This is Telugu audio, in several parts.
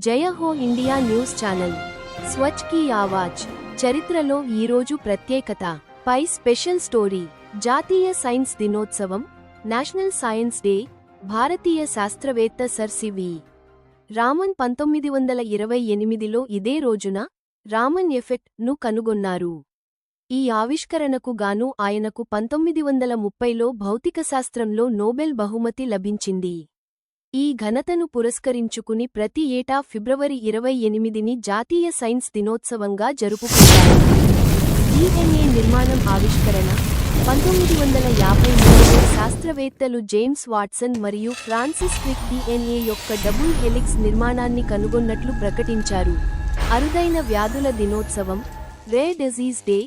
జయ Ho India news channel Swachh key Awaaz చరిత్రలో ఈరోజు ప్రత్యేకత పై స్పెషల్ స్టోరీ జాతీయ సైన్స్ దినోత్సవం నేషనల్ సైన్స్ డే భారతీయ శాస్త్రవేత్త సర్ సివి రామన్ 1928లో ఇదే రోజున రామన్ ఎఫెక్ట్ ను కనుగొన్నారు. ఈ ఆవిష్కరణకు గాను ఆయనకు 1930లో భౌతికశాస్త్రంలో నోబెల్ బహుమతి లభించింది. ఈ ఘనతను పురస్కరించుకుని ప్రతి ఏటా ఫిబ్రవరి 28ని జాతీయ సైన్స్ దినోత్సవంగా జరుపుకుంటారు. DNA నిర్మాణం ఆవిష్కరణ 1953లో శాస్త్రవేత్తలు జేమ్స్ వాట్సన్ మరియు ఫ్రాన్సిస్ క్రిక్ DNA యొక్క డబుల్ హెలిక్స్ నిర్మాణాన్ని కనుగొన్నట్లు ప్రకటించారు. అరుదైన వ్యాధుల దినోత్సవం రేర్ డిజీజ్ డే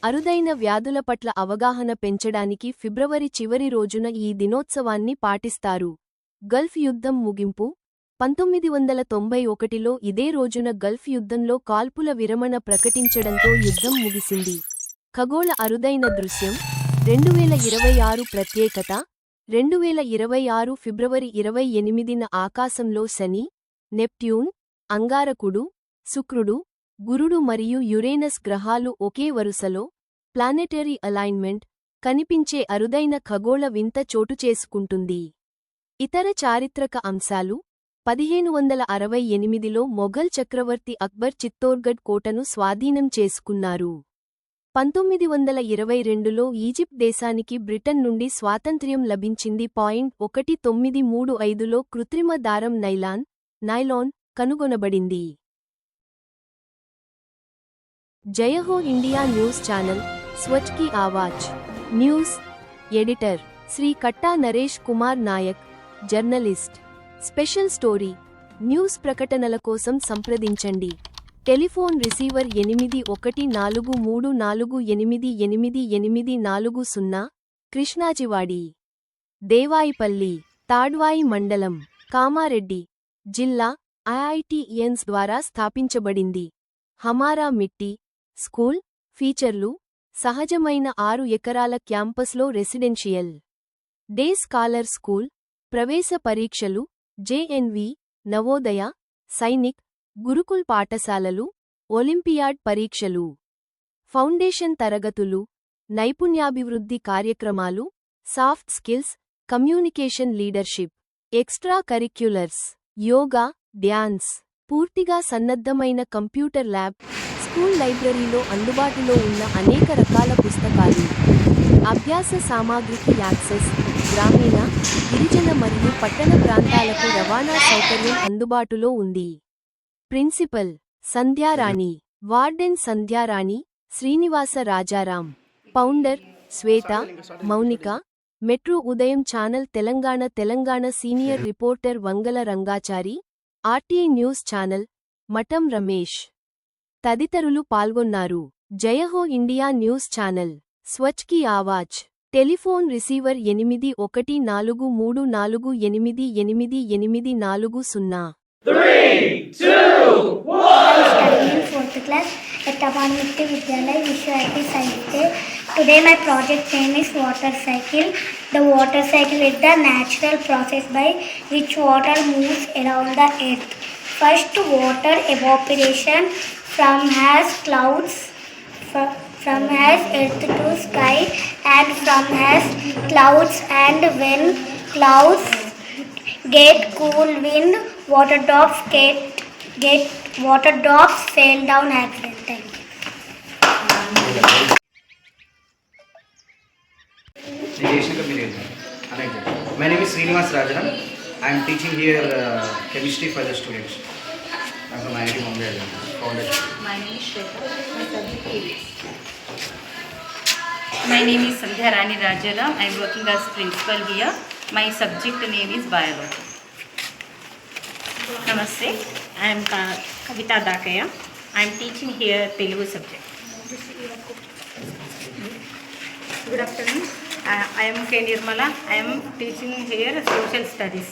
అరుదైన వ్యాధుల పట్ల అవగాహన పెంచడానికి ఫిబ్రవరి చివరి రోజున ఈ దినోత్సవాన్ని పాటిస్తారు. గల్ఫ్ యుద్ధం ముగింపు 1991లో ఇదే రోజున గల్ఫ్ యుద్ధంలో కాల్పుల విరమణ ప్రకటించడంతో యుద్ధం ముగిసింది. ఖగోళ అరుదైన దృశ్యం 2026 ప్రత్యేకత 2026 ఫిబ్రవరి 28న ఆకాశంలో శని, నెప్ట్యూన్, అంగారకుడు, శుక్రుడు, గురుడు మరియు యురేనస్ గ్రహాలు ఒకే వరుసలో ప్లానెటరీ అలైన్మెంట్ కనిపించే అరుదైన ఖగోళ వింత చోటుచేసుకుంటుంది. ఇతర చారిత్రక అంశాలు 1568లో మొఘల్ చక్రవర్తి అక్బర్ చిత్తోర్గఢ్ కోటను స్వాధీనం చేసుకున్నారు. 1922లో ఈజిప్ట్ దేశానికి బ్రిటన్ నుండి స్వాతంత్ర్యం లభించింది. 1935లో కృత్రిమ దారం నైలాన్ కనుగొనబడింది. Jaya Ho India news channel Swachh key Awaaz news editor Shri Katta Naresh Kumar Naik journalist special story news ప్రకటనల కోసం సంప్రదించండి. టెలిఫోన్ రిసీవర్ 8144888840 కృష్ణాజివాడి దేవాయిపల్లి తాడ్వాయి మండలం కామారెడ్డి జిల్లా IITians ద్వారా స్థాపించబడింది. హమారా మిట్టి స్కూల్ ఫీచర్లు సహజమైన 6 ఎకరాల క్యాంపస్లో రెసిడెన్షియల్ డే స్కాలర్ స్కూల్ ప్రవేశ పరీక్షలు JNV నవోదయ సైనిక్ గురుకుల్ పాఠశాలలు ఒలింపియాడ్ పరీక్షలు ఫౌండేషన్ తరగతులు నైపుణ్యాభివృద్ధి కార్యక్రమాలు soft skills communication leadership extra curriculars yoga dance పూర్తిగా సన్నద్ధమైన కంప్యూటర్ ల్యాబ్ స్కూల్ లైబ్రరీలో అందుబాటులో ఉన్న అనేక రకాల పుస్తకాలు అభ్యాస సామాగ్రికి యాక్సెస్ గ్రామీణ గిరిజన మరియు పట్టణ ప్రాంతాలకు రవాణా సౌకర్యం అందుబాటులో ఉంది. Principal Sandhyarani warden Sandhyarani Srinivasa Rajaram founder Swetha Mounika metro Udayam channel Telangana senior reporter Vangala Rangachari RTI news channel Matham Ramesh తదితరులు పాల్గొన్నారు. Jaya Ho India news channel Swachh key Awaaz telephone receiver 8144888840. 3, 2, 1. Studying in 4th class at Tapan Mitti Vidyalaya, Vishwayati Science Day. Today my project name is water cycle. The water cycle is the natural process by which water moves around the earth. First, water evaporation from clouds from earth to sky, and from clouds, and when clouds get cool wind, water drops fall down accidentally. My name is Srinivas Rajaram. I am teaching here chemistry for the students. I am from IIT Bombay. My name is Shweta. My subject is. My name is Sandhya Rani Rajala. I am working as principal here. My subject name is biology. Namaste. I am Kavita Dakaya. I am teaching here Telugu subject. Good afternoon. I am K. Nirmala. I am teaching here social studies.